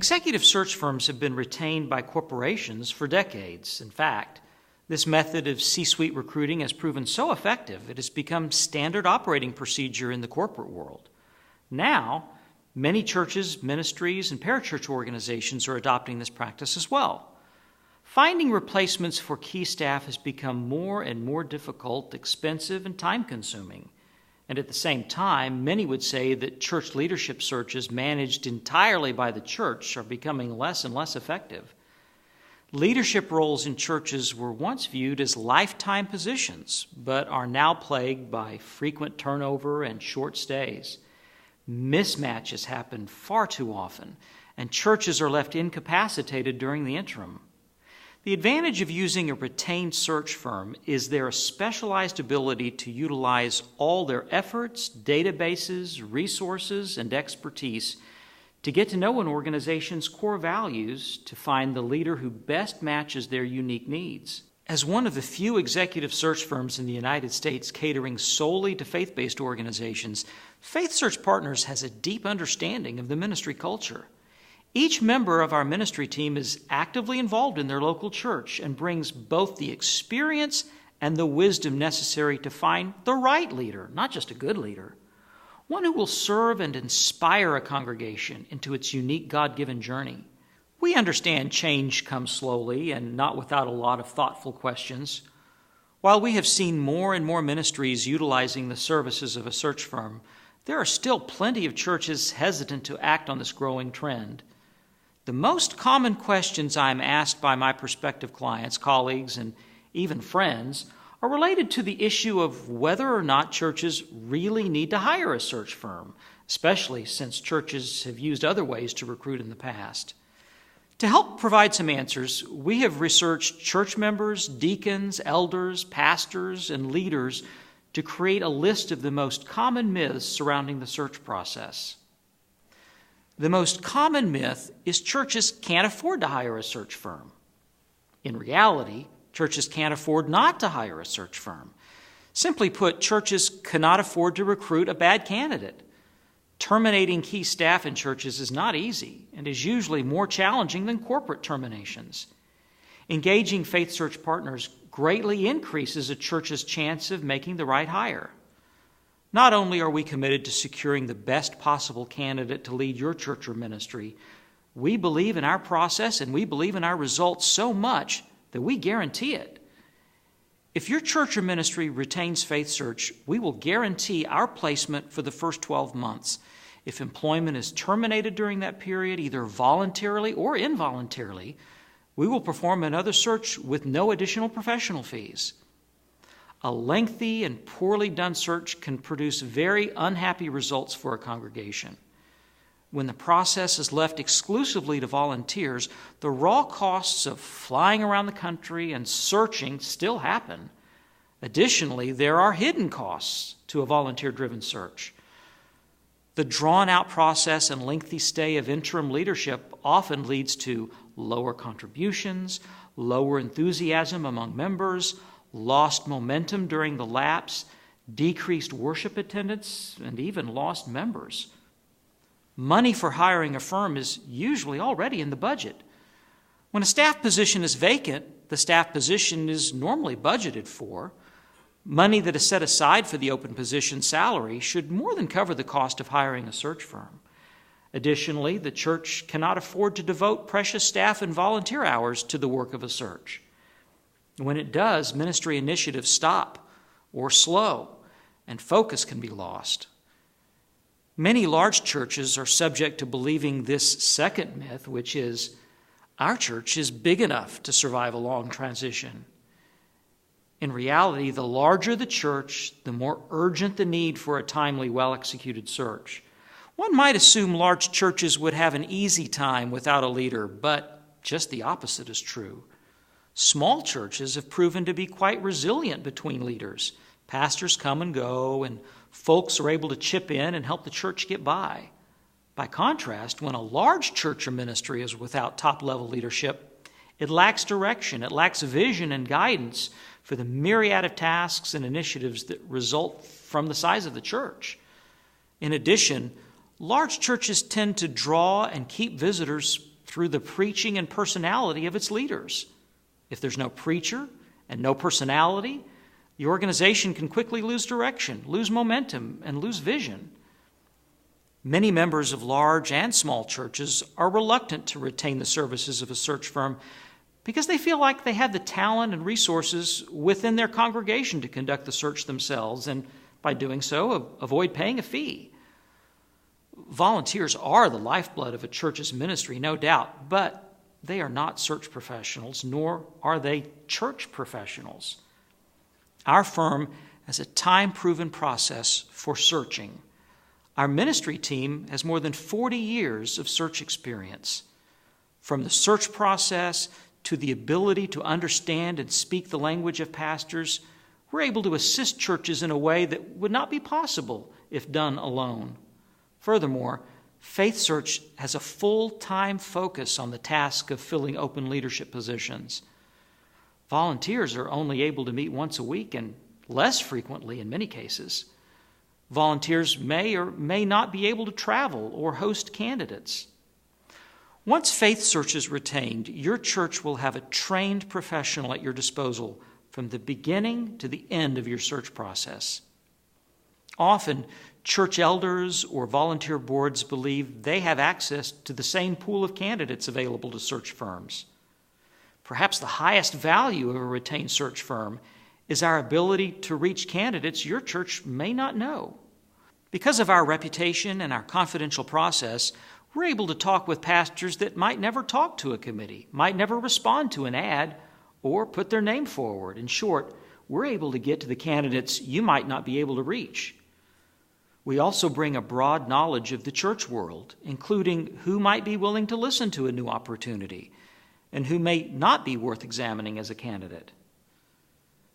Executive search firms have been retained by corporations for decades. In fact, this method of C-suite recruiting has proven so effective it has become standard operating procedure in the corporate world. Now, many churches, ministries, and parachurch organizations are adopting this practice as well. Finding replacements for key staff has become more and more difficult, expensive, and time-consuming. And at the same time, many would say that church leadership searches managed entirely by the church are becoming less and less effective. Leadership roles in churches were once viewed as lifetime positions, but are now plagued by frequent turnover and short stays. Mismatches happen far too often, and churches are left incapacitated during the interim. The advantage of using a retained search firm is their specialized ability to utilize all their efforts, databases, resources, and expertise to get to know an organization's core values to find the leader who best matches their unique needs. As one of the few executive search firms in the United States catering solely to faith-based organizations, FaithSearch Partners has a deep understanding of the ministry culture. Each member of our ministry team is actively involved in their local church and brings both the experience and the wisdom necessary to find the right leader, not just a good leader, one who will serve and inspire a congregation into its unique God-given journey. We understand change comes slowly and not without a lot of thoughtful questions. While we have seen more and more ministries utilizing the services of a search firm, there are still plenty of churches hesitant to act on this growing trend. The most common questions I'm asked by my prospective clients, colleagues, and even friends are related to the issue of whether or not churches really need to hire a search firm, especially since churches have used other ways to recruit in the past. To help provide some answers, we have researched church members, deacons, elders, pastors, and leaders to create a list of the most common myths surrounding the search process. The most common myth is churches can't afford to hire a search firm. In reality, churches can't afford not to hire a search firm. Simply put, churches cannot afford to recruit a bad candidate. Terminating key staff in churches is not easy and is usually more challenging than corporate terminations. Engaging FaithSearch Partners greatly increases a church's chance of making the right hire. Not only are we committed to securing the best possible candidate to lead your church or ministry, we believe in our process and we believe in our results so much that we guarantee it. If your church or ministry retains FaithSearch, we will guarantee our placement for the first 12 months. If employment is terminated during that period, either voluntarily or involuntarily, we will perform another search with no additional professional fees. A lengthy and poorly done search can produce very unhappy results for a congregation. When the process is left exclusively to volunteers, the raw costs of flying around the country and searching still happen. Additionally, there are hidden costs to a volunteer-driven search. The drawn-out process and lengthy stay of interim leadership often leads to lower contributions, lower enthusiasm among members, lost momentum during the lapse, decreased worship attendance, and even lost members. Money for hiring a firm is usually already in the budget. When a staff position is vacant, the staff position is normally budgeted for. Money that is set aside for the open position salary should more than cover the cost of hiring a search firm. Additionally, the church cannot afford to devote precious staff and volunteer hours to the work of a search. When it does, ministry initiatives stop or slow, and focus can be lost. Many large churches are subject to believing this second myth, which is, our church is big enough to survive a long transition. In reality, the larger the church, the more urgent the need for a timely, well-executed search. One might assume large churches would have an easy time without a leader, but just the opposite is true. Small churches have proven to be quite resilient between leaders. Pastors come and go, and folks are able to chip in and help the church get by. By contrast, when a large church or ministry is without top-level leadership, it lacks direction, it lacks vision and guidance for the myriad of tasks and initiatives that result from the size of the church. In addition, large churches tend to draw and keep visitors through the preaching and personality of its leaders. If there's no preacher and no personality, the organization can quickly lose direction, lose momentum, and lose vision. Many members of large and small churches are reluctant to retain the services of a search firm because they feel like they have the talent and resources within their congregation to conduct the search themselves, and by doing so, avoid paying a fee. Volunteers are the lifeblood of a church's ministry, no doubt, but they are not search professionals, nor are they church professionals. Our firm has a time-proven process for searching. Our ministry team has more than 40 years of search experience. From the search process to the ability to understand and speak the language of pastors, we're able to assist churches in a way that would not be possible if done alone. Furthermore, FaithSearch has a full-time focus on the task of filling open leadership positions. Volunteers are only able to meet once a week and less frequently in many cases. Volunteers may or may not be able to travel or host candidates. Once FaithSearch is retained, your church will have a trained professional at your disposal from the beginning to the end of your search process. Often, church elders or volunteer boards believe they have access to the same pool of candidates available to search firms. Perhaps the highest value of a retained search firm is our ability to reach candidates your church may not know. Because of our reputation and our confidential process, we're able to talk with pastors that might never talk to a committee, might never respond to an ad, or put their name forward. In short, we're able to get to the candidates you might not be able to reach. We also bring a broad knowledge of the church world, including who might be willing to listen to a new opportunity and who may not be worth examining as a candidate.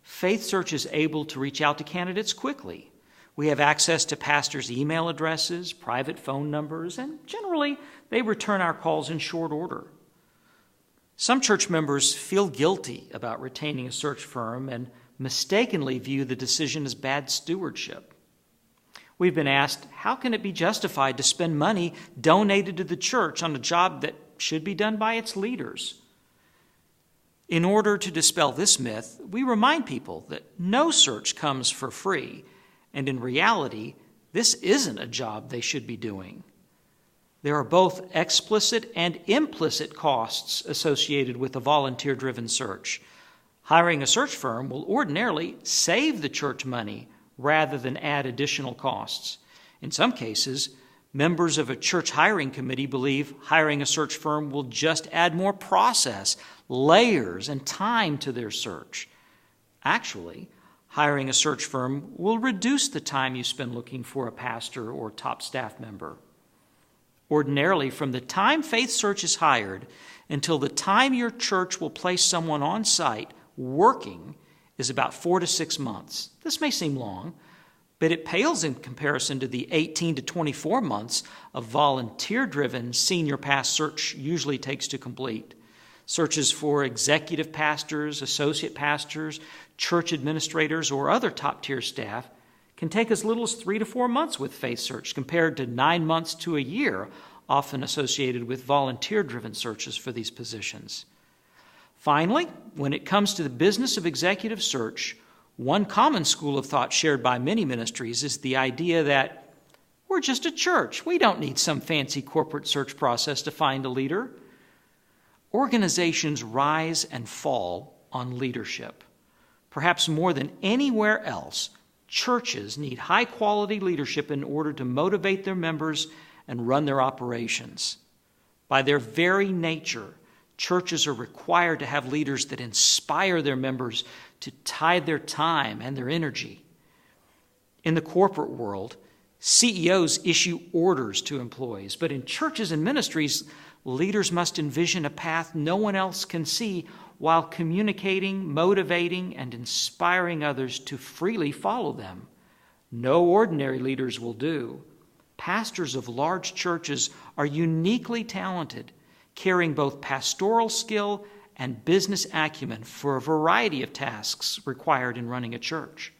FaithSearch is able to reach out to candidates quickly. We have access to pastors' email addresses, private phone numbers, and generally they return our calls in short order. Some church members feel guilty about retaining a search firm and mistakenly view the decision as bad stewardship. We've been asked, how can it be justified to spend money donated to the church on a job that should be done by its leaders? In order to dispel this myth, we remind people that no search comes for free, and in reality, this isn't a job they should be doing. There are both explicit and implicit costs associated with a volunteer-driven search. Hiring a search firm will ordinarily save the church money rather than add additional costs. In some cases, members of a church hiring committee believe hiring a search firm will just add more process, layers, and time to their search. Actually, hiring a search firm will reduce the time you spend looking for a pastor or top staff member. Ordinarily, from the time FaithSearch is hired until the time your church will place someone on site working is about 4 to 6 months. This may seem long, but it pales in comparison to the 18 to 24 months a volunteer-driven senior past search usually takes to complete. Searches for executive pastors, associate pastors, church administrators, or other top-tier staff can take as little as 3 to 4 months with FaithSearch compared to 9 months to a year, often associated with volunteer-driven searches for these positions. Finally, when it comes to the business of executive search, one common school of thought shared by many ministries is the idea that we're just a church. We don't need some fancy corporate search process to find a leader. Organizations rise and fall on leadership. Perhaps more than anywhere else, churches need high-quality leadership in order to motivate their members and run their operations. By their very nature, churches are required to have leaders that inspire their members to tithe their time and their energy. In the corporate world, CEOs issue orders to employees, but in churches and ministries, leaders must envision a path no one else can see while communicating, motivating, and inspiring others to freely follow them. No ordinary leaders will do. Pastors of large churches are uniquely talented, carrying both pastoral skill and business acumen for a variety of tasks required in running a church.